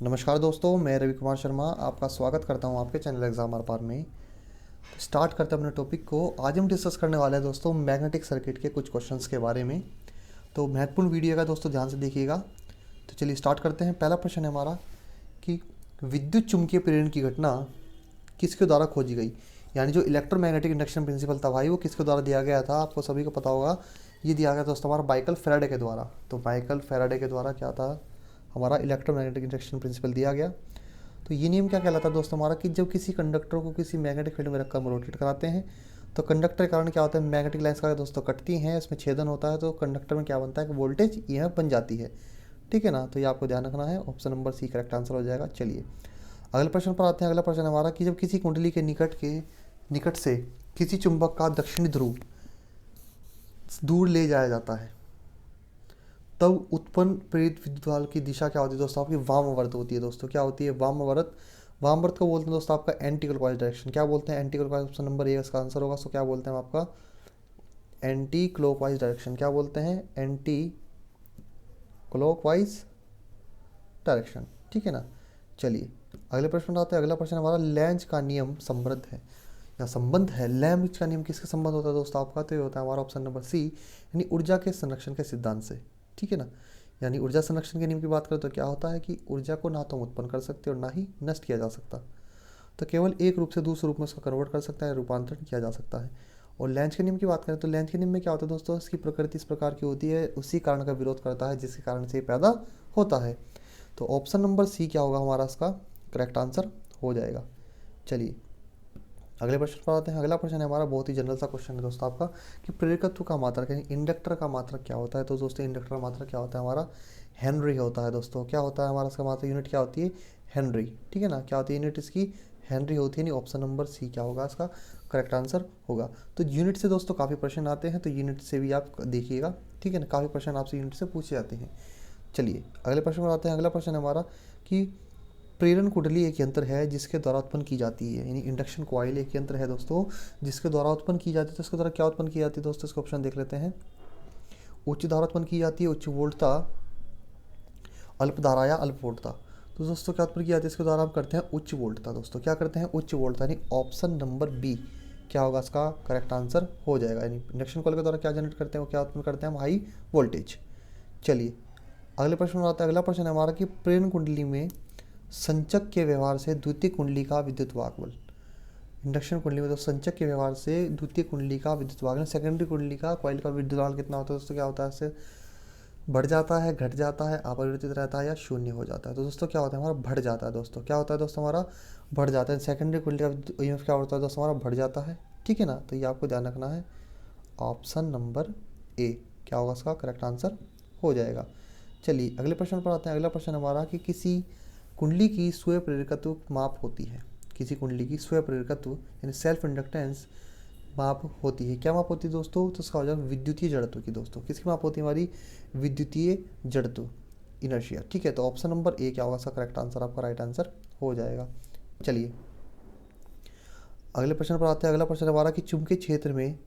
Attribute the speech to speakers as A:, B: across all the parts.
A: नमस्कार दोस्तों, मैं रवि कुमार शर्मा आपका स्वागत करता हूं आपके चैनल एग्जाम आर पार में। तो स्टार्ट करते हैं अपने टॉपिक को। आज हम डिस्कस करने वाले हैं दोस्तों मैग्नेटिक सर्किट के कुछ क्वेश्चंस के बारे में। तो महत्वपूर्ण वीडियो का दोस्तों ध्यान से देखिएगा। तो चलिए स्टार्ट करते हैं। पहला प्रश्न है हमारा कि विद्युत चुम्बकीय प्रेरण की घटना किसके द्वारा खोजी गई। यानी जो इलेक्ट्रोमैग्नेटिक इंडक्शन प्रिंसिपल था भाई, वो किसके द्वारा दिया गया था, आपको सभी को पता होगा। ये दिया गया दोस्तों हमारा माइकल फैराडे के द्वारा। तो माइकल फैराडे के द्वारा क्या था, हमारा इलेक्ट्रोमैग्नेटिक इंडक्शन प्रिंसिपल दिया गया। तो ये नियम क्या कहलाता है दोस्तों हमारा कि जब किसी कंडक्टर को किसी मैग्नेटिक फील्ड में रखकर हम रोटेट कराते हैं तो कंडक्टर के कारण क्या होता है, मैग्नेटिक लाइन्स का दोस्तों कटती हैं, इसमें छेदन होता है, तो कंडक्टर में क्या बनता है कि वोल्टेज ईएमएफ बन जाती है। ठीक है ना। तो ये आपको ध्यान रखना है। Option number C correct answer हो जाएगा। चलिए अगले प्रश्न पर आते हैं। अगला प्रश्न हमारा कि जब किसी कुंडली के निकट से किसी चुंबक का दक्षिणी ध्रुव दूर ले जाया जाता है तब उत्पन्न प्रेरित विद्युत बल की दिशा क्या होती है दोस्तों, आपकी वामवर्त होती है। दोस्तों क्या होती है, वामवर्त। वामवर्त को बोलते हैं दोस्तों आपका एंटी क्लॉकवाइज डायरेक्शन। क्या बोलते हैं, anti clockwise. Option number A इसका आंसर होगा। सो क्या बोलते हैं हम आपका एंटी क्लॉकवाइज डायरेक्शन। क्या बोलते हैं, एंटी क्लॉकवाइज डायरेक्शन। ठीक है ना। चलिए अगले प्रश्न पर आते हैं। अगला प्रश्न हमारा लेंज का नियम संबद्ध है या संबंध है। लेंज का नियम किसके संबंध होता है दोस्तों आपका, तो ये होता है हमारा ऑप्शन नंबर सी, यानी ऊर्जा के संरक्षण के सिद्धांत से। ठीक है ना। यानी ऊर्जा संरक्षण के नियम की बात करें तो क्या होता है कि ऊर्जा को ना तो हम उत्पन्न कर सकते और ना ही नष्ट किया जा सकता, तो केवल एक रूप से दूसरे रूप में उसका कन्वर्ट कर सकता है, रूपांतरण किया जा सकता है। और लेंज के नियम की बात करें तो लेंज के नियम में क्या होता है दोस्तों, इसकी प्रकृति इस प्रकार की होती है, उसी कारण का विरोध करता है जिसके कारण से ये पैदा होता है। तो ऑप्शन नंबर सी क्या होगा हमारा, इसका करेक्ट आंसर हो जाएगा। चलिए अगले प्रश्न पर आते हैं। अगला प्रश्न है हमारा बहुत ही जनरल सा क्वेश्चन है दोस्तों आपका कि प्रेरकत्व का मात्रक यानी इंडक्टर का मात्रक क्या होता है। तो दोस्तों इंडक्टर का मात्रक क्या होता है हमारा, हेनरी होता है। दोस्तों क्या होता है हमारा, इसका मात्रक यूनिट क्या होती है, हेनरी। ठीक है ना। क्या होती है यूनिट इसकी, हेनरी होती है। नहीं, ऑप्शन नंबर सी क्या होगा इसका करेक्ट आंसर होगा। तो यूनिट से दोस्तों काफ़ी प्रश्न आते हैं, तो यूनिट से भी आप देखिएगा। ठीक है ना, काफ़ी प्रश्न आपसे यूनिट से पूछे जाते हैं। चलिए अगले प्रश्न पर आते हैं। अगला प्रश्न है हमारा कि प्रेरण कुंडली एक यंत्र है जिसके द्वारा उत्पन्न की जाती है, यानी इंडक्शन कॉइल एक यंत्र है दोस्तों जिसके द्वारा उत्पन्न की जाती है। तो इसके द्वारा क्या उत्पन्न की जाती है दोस्तों, इसका ऑप्शन देख लेते हैं। उच्च धारा उत्पन्न की जाती है, उच्च वोल्टता, अल्प धारा या अल्प वोल्टता। तो दोस्तों क्या उत्पन्न की जाती है, इसके द्वारा हम करते हैं उच्च वोल्टता। दोस्तों क्या करते हैं, उच्च वोल्टता, यानी ऑप्शन नंबर बी क्या होगा इसका करेक्ट आंसर हो जाएगा। यानी इंडक्शन कॉइल के द्वारा क्या जनरेट करते हैं, वो क्या उत्पन्न करते हैं हम, हाई वोल्टेज। चलिए अगले प्रश्न में आता है। अगला प्रश्न है हमारा कि प्रेरण कुंडली में संचक के व्यवहार से द्वितीय कुंडली का विद्युत वाहक बल। इंडक्शन कुंडली में तो संचक के व्यवहार से द्वितीय कुंडली का विद्युत वाहक, सेकेंडरी कुंडली का कॉइल का विद्युत वाहक कितना होता है दोस्तों, क्या होता है, इससे बढ़ जाता है, घट जाता है, अपरिवर्तित रहता है या शून्य हो जाता है। तो दोस्तों क्या होता है हमारा, बढ़ जाता है। दोस्तों क्या होता है दोस्तों हमारा, बढ़ जाता है। सेकेंडरी कुंडली का ईएमएफ क्या होता है दोस्तों हमारा, बढ़ जाता है। ठीक है ना। तो ये आपको ध्यान रखना है। ऑप्शन नंबर ए क्या होगा इसका करेक्ट आंसर हो जाएगा। चलिए अगले प्रश्न पर आते हैं। अगला प्रश्न हमारा कि किसी कुंडली की स्वयं प्रेरकत्व माप होती है। किसी कुंडली की स्वयं प्रेरकत्व यानी सेल्फ इंडक्टेंस माप होती है। क्या माप होती है दोस्तों, तो इसका हो जाएगा विद्युतीय जड़त्व की। दोस्तों किसकी माप होती है हमारी, विद्युतीय जड़त्व, इनर्शिया। ठीक है। तो ऑप्शन नंबर ए क्या होगा इसका करेक्ट आंसर, आपका राइट आंसर हो जाएगा। चलिए अगले प्रश्न पर आते हैं। अगला प्रश्न हमारा कि चुंबकीय क्षेत्र में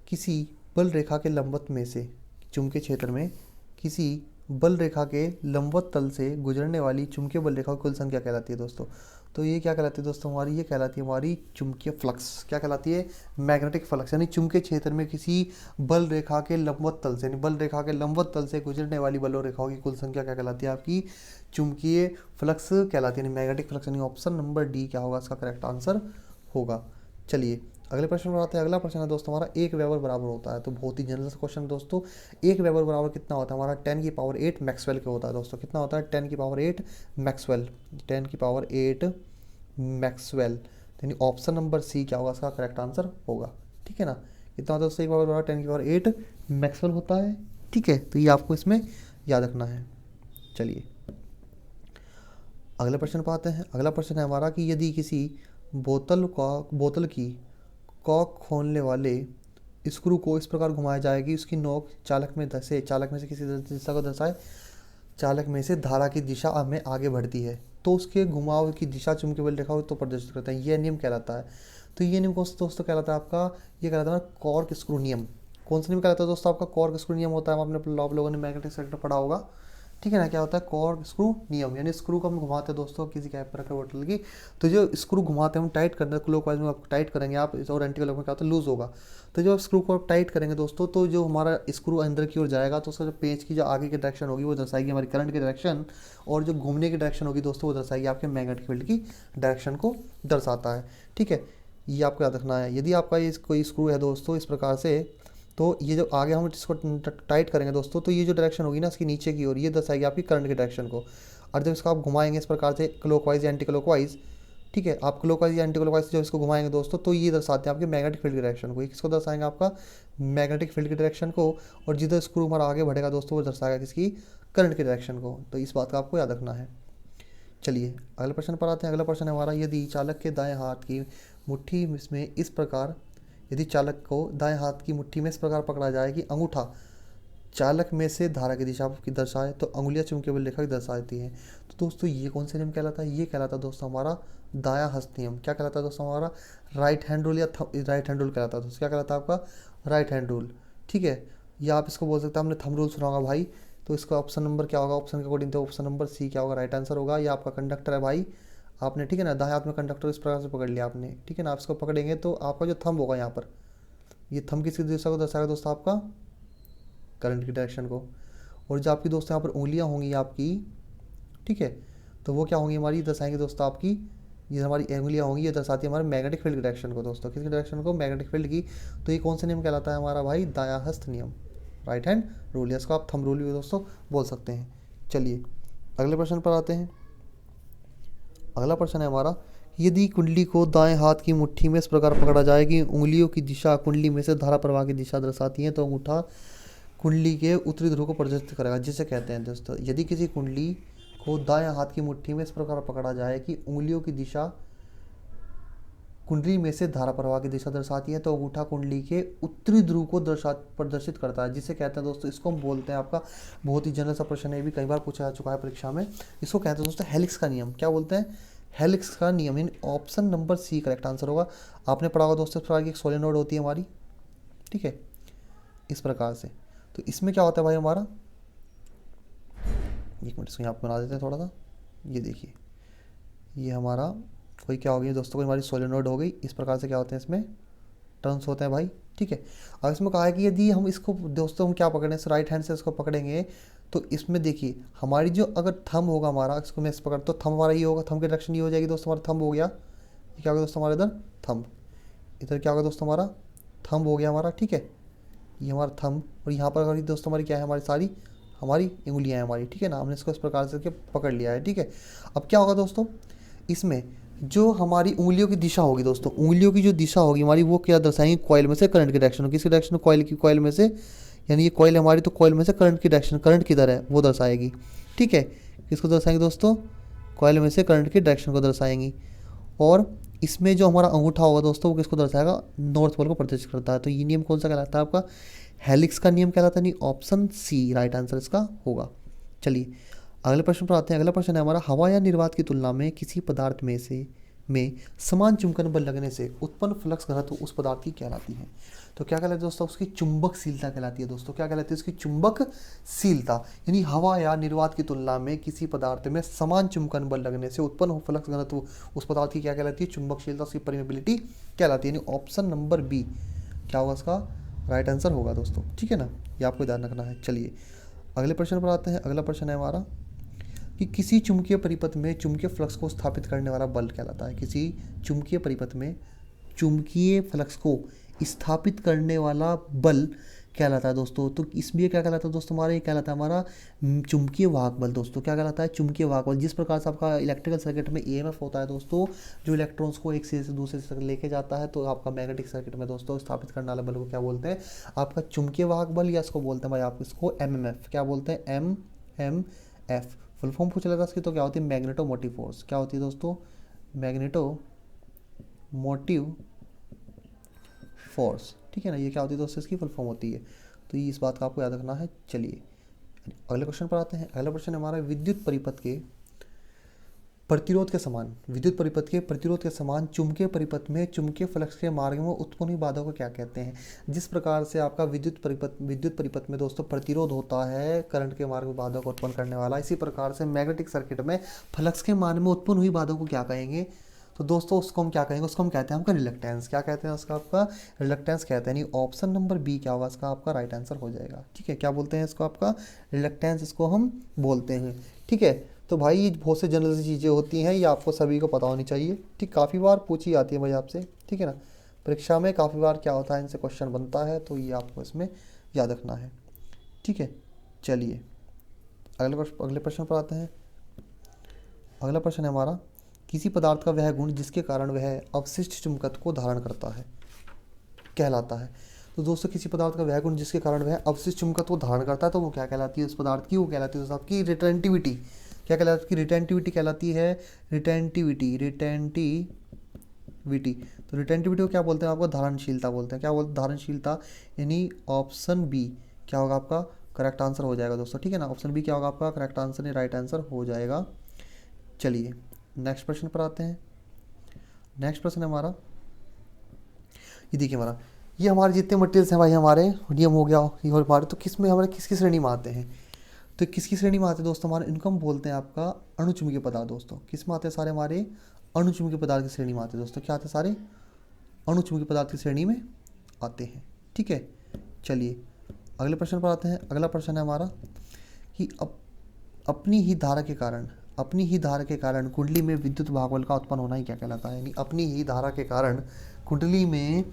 A: किसी बल रेखा के लंबवत में से, चुंबकीय क्षेत्र में किसी बल रेखा के लंबवत तल से गुजरने वाली चुंबकीय बल रेखा की कुल संख्या कहलाती है दोस्तों। तो ये क्या कहलाती है दोस्तों हमारी, ये कहलाती है हमारी चुंबकीय फ्लक्स। क्या कहलाती है, मैग्नेटिक फ्लक्स। यानी चुंबकीय क्षेत्र में किसी बल रेखा के लंबवत तल से, यानी बल रेखा के लंबवत तल से गुजरने वाली बलों रेखाओं की कुल संख्या क्या कहलाती है, आपकी चुंबकीय फ्लक्स कहलाती है, यानी मैग्नेटिक फ्लक्स। यानी ऑप्शन नंबर डी क्या होगा इसका करेक्ट आंसर होगा। चलिए अगले प्रश्न पर आते हैं। अगला प्रश्न है दोस्तों हमारा एक वेबर बराबर होता है। तो बहुत ही जनरल क्वेश्चन दोस्तों, एक वेबर बराबर कितना होता है हमारा, 10⁸ मैक्सवेल का होता है। दोस्तों कितना होता है, 10⁸ मैक्सवेल, 10⁸ मैक्सवेल। यानी ऑप्शन नंबर सी क्या होगा इसका करेक्ट आंसर होगा। ठीक है ना। कितना होता है दोस्तों, एक वेबर बराबर 10⁸ मैक्सवेल होता है। ठीक है। तो ये आपको इसमें याद रखना है। चलिए अगले प्रश्न पर आते हैं। अगला प्रश्न है हमारा कि यदि किसी बोतल की कॉक खोलने वाले स्क्रू को इस प्रकार घुमाया जाए कि उसकी नोक चालक में से किसी दिशा को दर्शाए, चालक में से धारा की दिशा में आगे बढ़ती है, तो उसके घुमाव की दिशा चुंबकीय बल रेखा तो प्रदर्शित करता है। यह नियम कहलाता है। तो ये नियम दोस्तों कहलाता है आपका, ये कहलाता है कॉर्क स्क्रू नियम। कौन सा नियम कहलाता है दोस्तों आपका, कॉर्क स्क्रू नियम होता है। आपने आप लोगों ने मैग्नेटिक सर्किट पढ़ा होगा। ठीक है ना। क्या होता है कॉर्क स्क्रू नियम, यानी स्क्रू को हम घुमाते हैं दोस्तों किसी कैप पर रखे बोतल की, तो जो स्क्रू घुमाते हैं हम टाइट करते हैं क्लॉकवाइज में, आप टाइट करेंगे आप, और एंटी क्लॉक में क्या होता है लूज होगा। तो जो स्क्रू को आप टाइट करेंगे दोस्तों, तो जो हमारा स्क्रू अंदर की ओर जाएगा, तो उसका जो पेंच की जो आगे की डायरेक्शन होगी वो दर्शाएगी हमारी करंट की डायरेक्शन, और जो घूमने की डायरेक्शन होगी दोस्तों वो दर्शाएगी आपके मैग्नेटिक फील्ड की डायरेक्शन को दर्शाता है। ठीक है, ये आपको याद रखना है। यदि आपका ये कोई स्क्रू है दोस्तों इस प्रकार से, तो ये जो आगे हम इसको टाइट करेंगे दोस्तों, तो ये जो डायरेक्शन होगी ना इसकी नीचे की ओर, ये दर्शाएगी आपकी करंट की डायरेक्शन को। और जब इसको आप घुमाएंगे इस प्रकार से क्लॉकवाइज या एंटी क्लॉकवाइज, ठीक है, आप क्लॉकवाइज या एंटी क्लॉकवाइज जब इसको घुमाएंगे दोस्तों, तो ये दर्शाते हैं आपके मैग्नेटिक फील्ड की डायरेक्शन को। ये किसको दर्शाएंगे आपका मैग्नेटिक फील्ड की डायरेक्शन को, और जिधर स्क्रू हमारा आगे बढ़ेगा दोस्तों वो दर्शाएगा किसकी करंट की डायरेक्शन को। तो इस बात का आपको याद रखना है। चलिए अगले प्रश्न पर आते हैं। अगला प्रश्न है हमारा, यदि चालक के दाएं हाथ की मुट्ठी में इस प्रकार, यदि चालक को दाएं हाथ की मुट्ठी में इस प्रकार पकड़ा जाए कि अंगूठा चालक में से धारा की दिशा की दर्शाए, तो अंगुलियां चुंबकीय बल रेखा की दर्शाती हैं। तो दोस्तों ये कौन सा नियम कहलाता है? ये कहलाता है दोस्तों हमारा दायां हस्त नियम। क्या कहलाता है दोस्तों? हमारा राइट हैंड रूल, या राइट हैंड रूल कहलाता है दोस्तों। क्या कहलाता है आपका? Right hand rule. ठीक है, या आप इसको बोल सकते हैं, हमने थंब रूल सुना होगा भाई, तो इसका ऑप्शन नंबर क्या होगा? ऑप्शन के अकॉर्डिंग तो ऑप्शन नंबर सी क्या होगा? राइट आंसर होगा। या आपका कंडक्टर है भाई, आपने, ठीक है ना, दाएं हाथ में कंडक्टर इस प्रकार से पकड़ लिया आपने, ठीक है ना, आप इसको पकड़ेंगे तो आपका जो थंब होगा यहाँ पर, ये थंब किसकी दिशा को दर्शाएगा दोस्तों? आपका करंट की डायरेक्शन को। और जो आपकी दोस्तों यहाँ पर उंगलियाँ होंगी आपकी, ठीक है, तो वो क्या होंगी हमारी? दर्शाएंगे दोस्तों आपकी, ये हमारी उंगलियाँ होंगी, ये दर्शाती है हमारे मैग्नेटिक फील्ड की डायरेक्शन को दोस्तों। किसकी डायरेक्शन को? मैग्नेटिक फील्ड की। तो ये कौन सा नियम कहलाता है हमारा भाई? दायां हस्त नियम, राइट हैंड रूल, इसको आप थंब रूल भी दोस्तों बोल सकते हैं। चलिए अगले प्रश्न पर आते हैं। अगला प्रश्न है हमारा, यदि कुंडली को दाएं हाथ की मुट्ठी में इस प्रकार पकड़ा जाए कि उंगलियों की दिशा कुंडली में से धारा प्रवाह की दिशा दर्शाती है, तो अंगूठा कुंडली के उत्तरी ध्रुव को प्रदर्शित करेगा, जिसे कहते हैं दोस्तों, यदि किसी कुंडली को दाएं हाथ की मुट्ठी में इस प्रकार पकड़ा जाए कि उंगलियों की दिशा कुंडली में से धारा प्रवाह की दिशा दर्शाती है, तो अंगूठा कुंडली के उत्तरी ध्रुव को प्रदर्शित करता है, जिसे कहते हैं दोस्तों, इसको हम बोलते हैं, आपका बहुत ही जनरल सा प्रश्न है, भी कई बार पूछा जा चुका है परीक्षा में। इसको कहते हैं दोस्तों हेलिक्स का नियम। क्या बोलते हैं? हेलिक्स का नियम। यानी option number C correct answer होगा। आपने पढ़ा होगा दोस्तों इस प्रकार की एक सोलेनोइड होती है हमारी, ठीक है, इस प्रकार से। तो इसमें क्या होता है भाई हमारा, एक मिनट इसको यहाँ पर बना देते हैं थोड़ा सा। ये देखिए, ये हमारा कोई क्या हो गई दोस्तों, कोई हमारी सोलेनोइड हो गई। इस प्रकार से क्या होते हैं इसमें टर्न्स होते हैं भाई, ठीक है। अब इसमें कहा है कि यदि हम इसको दोस्तों हम क्या पकड़ें, राइट हैंड से इसको पकड़ेंगे, तो इसमें देखिए हमारी जो अगर थंब होगा हमारा, इसको मैं इस पकड़, तो थंब हमारा ये होगा, थंब की डायरेक्शन ये हो जाएगी दोस्तों, हमारा थंब हो गया, ये क्या होगा दोस्तों हमारा इधर थंब, इधर क्या होगा दोस्तों हमारा थंब हो गया हमारा, ठीक है, ये हमारा थंब। और यहाँ पर हमारी दोस्तों हमारी क्या है, हमारी सारी हमारी उंगलियाँ हैं हमारी, ठीक है ना, हमने इसको इस प्रकार से पकड़ लिया है, ठीक है। अब क्या होगा दोस्तों, इसमें जो हमारी उंगलियों की दिशा होगी दोस्तों, उंगलियों की जो दिशा होगी हमारी, वो क्या दर्शाएंगे? कॉइल में से करंट की डायरेक्शन। किसकी डायरेक्शन? कॉइल की, कॉइल में से, यानी ये कॉइल हमारी, तो कॉइल में से करंट की डायरेक्शन, करंट किधर है वो दर्शाएगी, ठीक है। किसको दर्शाएंगे दोस्तों? कॉइल में से करंट की डायरेक्शन को दर्शाएंगी। और इसमें जो हमारा अंगूठा होगा दोस्तों, वो किसको दर्शाएगा? नॉर्थ पोल को प्रदर्शित करता है। तो ये नियम कौन सा कहलाता है आपका? हेलिक्स का नियम कहलाता है। नहीं, ऑप्शन सी राइट आंसर इसका होगा। चलिए अगले प्रश्न पर आते हैं। अगला प्रश्न है हमारा, हवा या निर्वात की तुलना में किसी पदार्थ में समान चुंबकन बल लगने से उत्पन्न फ्लक्स घनत्व उस पदार्थ की कहलाती है। तो क्या कहलाती है दोस्तों? उसकी चुंबकशीलता कहलाती है दोस्तों। क्या कहलाती है? उसकी चुंबकशीलता। यानी हवा या निर्वात की तुलना में किसी पदार्थ में समान चुंबकन बल लगने से उत्पन्न फ्लक्स घनत्व उस पदार्थ की क्या कहलाती है? चुंबकशीलता, उसकी परमेबिलिटी कहलाती है। यानी ऑप्शन नंबर बी क्या होगा इसका? राइट आंसर होगा दोस्तों, ठीक है ना, ये आपको ध्यान रखना है। चलिए अगले प्रश्न पर आते हैं। अगला प्रश्न है हमारा कि किसी चुंबकीय परिपथ में चुंबकीय फ्लक्स को स्थापित करने वाला बल कहलाता है। किसी चुंबकीय परिपथ में चुंबकीय फ्लक्स को स्थापित करने वाला बल कहलाता है दोस्तों। तो इसमें क्या कहलाता है दोस्तों? हमारा ये कहलाता है हमारा चुंबकीय वाहक बल दोस्तों। क्या कहलाता है? चुंबकीय वाहक बल। जिस प्रकार से आपका इलेक्ट्रिकल सर्किट में ईएमएफ होता है दोस्तों, जो इलेक्ट्रॉन्स को एक सिरे से दूसरे से लेके जाता है, तो आपका मैग्नेटिक सर्किट में दोस्तों स्थापित करने वाले बल को क्या बोलते हैं? आपका चुंबकीय वाहक बल, या इसको बोलते हैं भाई आप इसको एमएमएफ। क्या बोलते हैं? एमएमएफ। फुल फॉर्म पूछ लेता है इसकी, तो क्या होती है? Magneto motive force. क्या होती है दोस्तों? मैग्नेटो मोटिव फोर्स, ठीक है ना, ये क्या होती है दोस्तों? इसकी फुल फॉर्म होती है। तो ये इस बात का आपको याद रखना है। चलिए अगले क्वेश्चन पर आते हैं। अगला प्रश्न हमारा, विद्युत परिपथ के प्रतिरोध के समान, विद्युत परिपथ के प्रतिरोध के समान चुंबकीय परिपथ में चुंबकीय फ्लक्स के मार्ग में उत्पन्न हुई बाधा को क्या कहते हैं। जिस प्रकार से आपका विद्युत परिपथ में दोस्तों प्रतिरोध होता है करंट के मार्ग में बाधा को उत्पन्न करने वाला, इसी प्रकार से मैग्नेटिक सर्किट में फ्लक्स के मार्ग में उत्पन्न हुई बाधा को क्या कहेंगे। तो दोस्तों उसको हम क्या कहेंगे, उसको हम कहते हैं आपका रिलक्टेंस। क्या कहते हैं उसका, आपका रिलक्टेंस कहते हैं। नहीं, ऑप्शन नंबर बी क्या होगा इसका आपका राइट आंसर हो जाएगा। ठीक है, क्या बोलते हैं इसको, आपका रिलक्टेंस इसको हम बोलते हैं। ठीक है, तो भाई ये बहुत से जनरल सी चीज़ें होती हैं, ये आपको सभी को पता होनी चाहिए। ठीक, काफ़ी बार पूछी जाती है भाई आपसे। ठीक है ना, परीक्षा में काफ़ी बार क्या होता है, इनसे क्वेश्चन बनता है, तो ये आपको इसमें याद रखना है। ठीक है, चलिए अगले प्रश्न पर आते हैं। अगला प्रश्न है हमारा, किसी पदार्थ का वह गुण जिसके कारण वह अवशिष्ट चुंबकत्व को धारण करता है कहलाता है। तो दोस्तों किसी पदार्थ का वह गुण जिसके कारण वह अवशिष्ट चुंबकत्व को धारण करता है, तो वो क्या कहलाती है उस पदार्थ की, वो कहलाती है दोस्तों आपकी रिटेंटिविटी। क्या कहलाती है, रिटेंटिविटी कहलाती है। रिटेंटिविटी तो रिटेंटिविटी को क्या बोलते हैं, आपको धारणशीलता बोलते हैं। क्या बोलते हैं, धारणशीलता। यानी ऑप्शन बी क्या होगा आपका करेक्ट आंसर हो जाएगा दोस्तों। ठीक है ना, ऑप्शन बी क्या होगा आपका करेक्ट आंसर, नहीं राइट आंसर हो जाएगा। चलिए नेक्स्ट प्रश्न पर आते हैं। नेक्स्ट प्रश्न है हमारा, ये देखिए हमारा, ये हमारे जितने मटेरियल्स हैं भाई, हमारे नियम हो गया ये हमारे, तो किस में हमारे किस श्रेणी में आते हैं, तो किसकी श्रेणी में आते हैं दोस्तों हमारे, इनको हम बोलते हैं आपका अणुचुंबकीय पदार्थ। दोस्तों किस में आते हैं सारे, हमारे अणुचुंबकीय पदार्थ की श्रेणी में आते हैं दोस्तों। क्या आते हैं, सारे अणुचुंबकीय पदार्थ की श्रेणी में आते हैं। ठीक है, चलिए अगले प्रश्न पर आते हैं। अगला प्रश्न है हमारा कि अपनी ही धारा के कारण कुंडली में विद्युत वाहक का उत्पन्न होना ही क्या कहलाता है। यानी अपनी ही धारा के कारण कुंडली में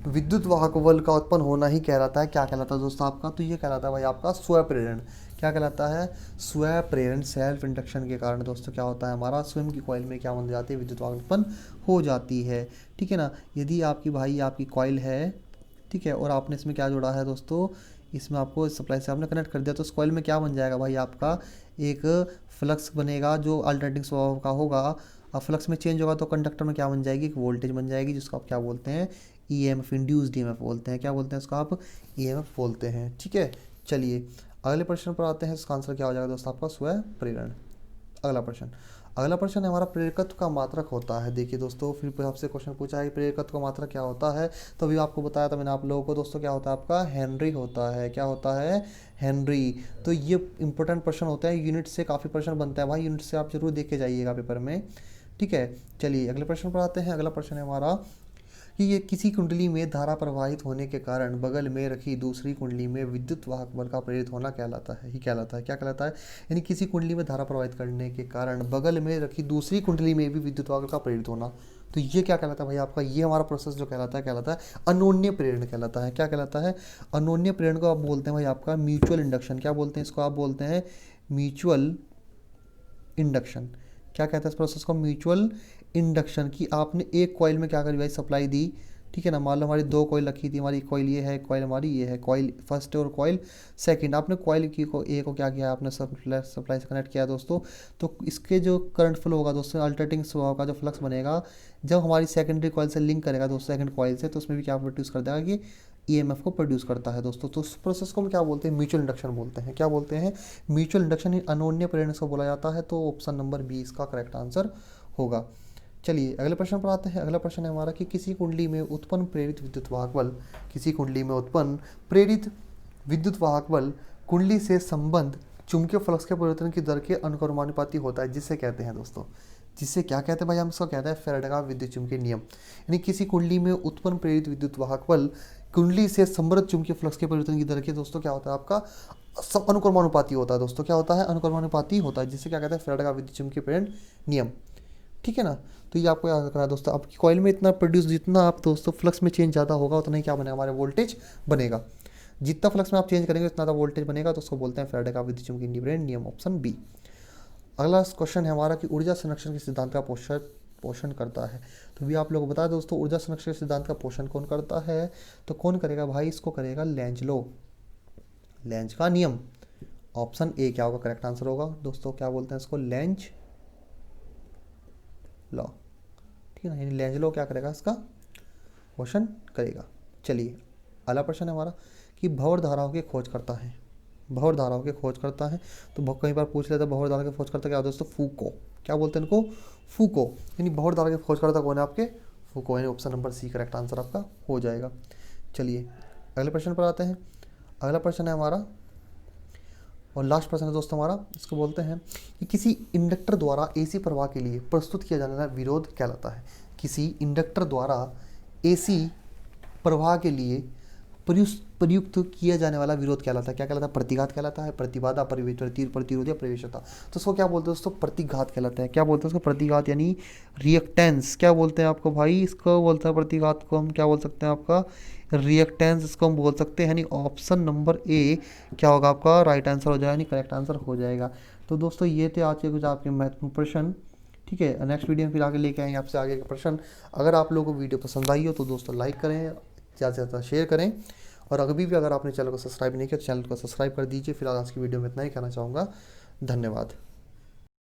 A: विद्युत वाहक बल का उत्पन्न होना ही कहलाता है, क्या कहलाता है दोस्तों आपका, तो ये कहलाता है भाई आपका स्वप्रेरण। क्या कहलाता है, स्वप्रेरण, सेल्फ इंडक्शन के कारण दोस्तों क्या होता है, हमारा स्वयं की कॉइल में क्या बन जाती है, विद्युत वाहक उत्पन्न हो जाती है। ठीक है ना, यदि आपकी भाई आपकी कॉइल है, ठीक है, और आपने इसमें क्या जोड़ा है दोस्तों, इसमें आपको सप्लाई से आपने कनेक्ट कर दिया, तो उस कॉइल में क्या बन जाएगा भाई आपका एक फ्लक्स बनेगा जो अल्टरनेटिंग स्वभाव का होगा। अब फ्लक्स में चेंज होगा तो कंडक्टर में क्या बन जाएगी, एक वोल्टेज बन जाएगी, जिसको आप क्या बोलते हैं, ईएमएफ, इंड्यूस्ड ईएमएफ बोलते हैं। क्या बोलते हैं इसको आप, ईएमएफ बोलते हैं। ठीक है, चलिए अगले प्रश्न पर आते हैं। इसका आंसर क्या हो जाएगा दोस्तों आपका स्वप्रेरण। अगला प्रश्न है हमारा, प्रेरकत्व का मात्रक होता है। देखिए दोस्तों, फिर आपसे क्वेश्चन पूछा है कि प्रेरकत्व का मात्रक क्या होता है, तो अभी आपको बताया था मैंने आप लोगों को दोस्तों, क्या होता है आपका हेनरी होता है। क्या होता है, हेनरी। तो ये इंपॉर्टेंट प्रश्न होता है, यूनिट से काफ़ी प्रश्न बनता है भाई, यूनिट से आप जरूर देख के जाइएगा पेपर में। ठीक है, चलिए अगले प्रश्न पर आते हैं। अगला प्रश्न है हमारा कि ये किसी कुंडली में धारा प्रवाहित होने के कारण बगल में रखी दूसरी कुंडली में विद्युत वाहक बल का प्रेरित होना कहलाता है। क्या कहलाता है, यानी किसी कुंडली में धारा प्रवाहित करने के कारण बगल में रखी दूसरी कुंडली में भी विद्युत वाहक का प्रेरित होना, तो ये क्या कहलाता है भाई आपका, ये हमारा प्रोसेस जो कहलाता है अनोन्य प्रेरण कहलाता है। क्या कहलाता है, अनोन्य प्रेरण को आप बोलते हैं भाई आपका म्यूचुअल इंडक्शन। क्या बोलते हैं इसको, आप बोलते हैं म्यूचुअल इंडक्शन। क्या कहते हैं इस प्रोसेस को, म्यूचुअल इंडक्शन। की आपने एक कॉइल में क्या करी भाई, सप्लाई दी। ठीक है ना, मान लो हमारी दो कॉइल रखी थी, हमारी कॉइल ये है, कॉइल हमारी ये है, कॉइल फर्स्ट और कॉइल सेकंड। आपने कॉइल की को ए को क्या किया, आपने सप्लाई से कनेक्ट किया दोस्तों, तो इसके जो करंट फ्लो होगा दोस्तों, अल्टरनेटिंग स्वभाव का जो फ्लक्स बनेगा, जब हमारी सेकेंडरी कॉइल से लिंक करेगा दोस्तों सेकंड कॉइल से, तो उसमें भी क्या प्रोड्यूस कर देगा कि ईएमएफ को प्रोड्यूस करता है दोस्तों। तो उस प्रोसेस को हम क्या बोलते हैं, म्यूचुअल इंडक्शन बोलते हैं। क्या बोलते हैं, म्यूचुअल इंडक्शन, अनोन्य प्रेरण को बोला जाता है। तो ऑप्शन नंबर बी इसका करेक्ट आंसर होगा। चलिए अगले प्रश्न पर आते हैं। अगला प्रश्न है हमारा कि किसी कुंडली में उत्पन्न प्रेरित विद्युत वाहक बल, किसी कुंडली में उत्पन्न प्रेरित विद्युत वाहक बल कुंडली से संबंध चुंबकीय फ्लक्स के परिवर्तन की दर के अनुक्रमानुपाती होता है, जिससे कहते हैं दोस्तों, जिससे क्या कहते हैं भाई, हम इसको कहते हैं फैराडे का विद्युत चुंबकीय नियम। यानी किसी कुंडली में उत्पन्न प्रेरित विद्युत वाहक बल कुंडली से संबद्ध चुंबकीय फ्लक्स के परिवर्तन की दर के दोस्तों क्या होता है आपका अनुक्रमानुपाती होता है दोस्तों। क्या होता है, अनुक्रमानुपाती होता है, जिससे क्या कहते हैं फैराडे का विद्युत चुंबकीय प्रेरण नियम। ठीक है ना, तो ये आपको याद रखना है दोस्तों। आपकी कॉइल में इतना प्रोड्यूस, जितना आप दोस्तों फ्लक्स में चेंज ज़्यादा होगा उतना ही क्या बनेगा, हमारे वोल्टेज बनेगा। जितना फ्लक्स में आप चेंज करेंगे उतना ज़्यादा वोल्टेज बनेगा, तो उसको बोलते हैं फैराडे का विद्युत चुंबकीय प्रेरण नियम, ऑप्शन बी। अगला क्वेश्चन है हमारा कि ऊर्जा संरक्षण के सिद्धांत का पोषण करता है। तो भी आप लोग को बता दें दोस्तों, ऊर्जा संरक्षण के सिद्धांत का पोषण कौन करता है, तो कौन करेगा भाई, इसको करेगा लेंज लॉ, लेंज का नियम। ऑप्शन ए क्या होगा करेक्ट आंसर होगा दोस्तों। क्या बोलते हैं इसको, लेंज लॉ। ठीक है ना, यानी लेंज लॉ क्या करेगा, इसका पोषण करेगा। चलिए अगला प्रश्न है हमारा कि भंवर धाराओं की खोज करता है। भंवर धाराओं की खोज करता है। तो कई बार पूछ लेते हैं भंवर धारा की खोज करता क्या होता है दोस्तों, फूको। क्या बोलते हैं इनको, फूको। यानी भंवर धारा की खोज करता कौन है आपके, फूको। यानी option number C correct answer आपका हो जाएगा। चलिए अगले प्रश्न पर आते हैं। अगला प्रश्न है हमारा और लास्ट प्रश्न है दोस्तों हमारा, इसको बोलते हैं कि किसी इंडक्टर द्वारा एसी प्रवाह के लिए प्रस्तुत किया जाने वाला विरोध कहलाता है। किसी इंडक्टर द्वारा एसी प्रवाह के लिए प्रयुक्त किया जाने वाला विरोध कहलाता है। क्या कहलाता है, प्रतिघात कहलाता है, प्रतिबाधा, प्रतिरोध या प्रवेशता। तो उसको क्या बोलते हैं दोस्तों, प्रतिघात कहलाता है। क्या बोलते हैं उसको, प्रतिघात यानी रिएक्टेंस। क्या बोलते हैं आपको भाई, इसको बोलते हैं प्रतिघात को हम क्या बोल सकते हैं आपका, रिएक्टेंस इसको हम बोल सकते हैं। यानी ऑप्शन नंबर ए क्या होगा आपका राइट आंसर हो जाएगा, यानी करेक्ट आंसर हो जाएगा। तो दोस्तों ये थे आज के कुछ आपके महत्वपूर्ण प्रश्न। ठीक है, नेक्स्ट वीडियो में फिर आगे लेके आएंगे आपसे आगे का प्रश्न। अगर आप लोगों को वीडियो पसंद आई हो तो दोस्तों लाइक करें, ज़्यादा से ज़्यादा शेयर करें, और अभी भी अगर आपने चैनल को सब्सक्राइब नहीं किया तो चैनल को सब्सक्राइब कर दीजिए। फिलहाल आज की वीडियो में इतना ही कहना चाहूँगा, धन्यवाद।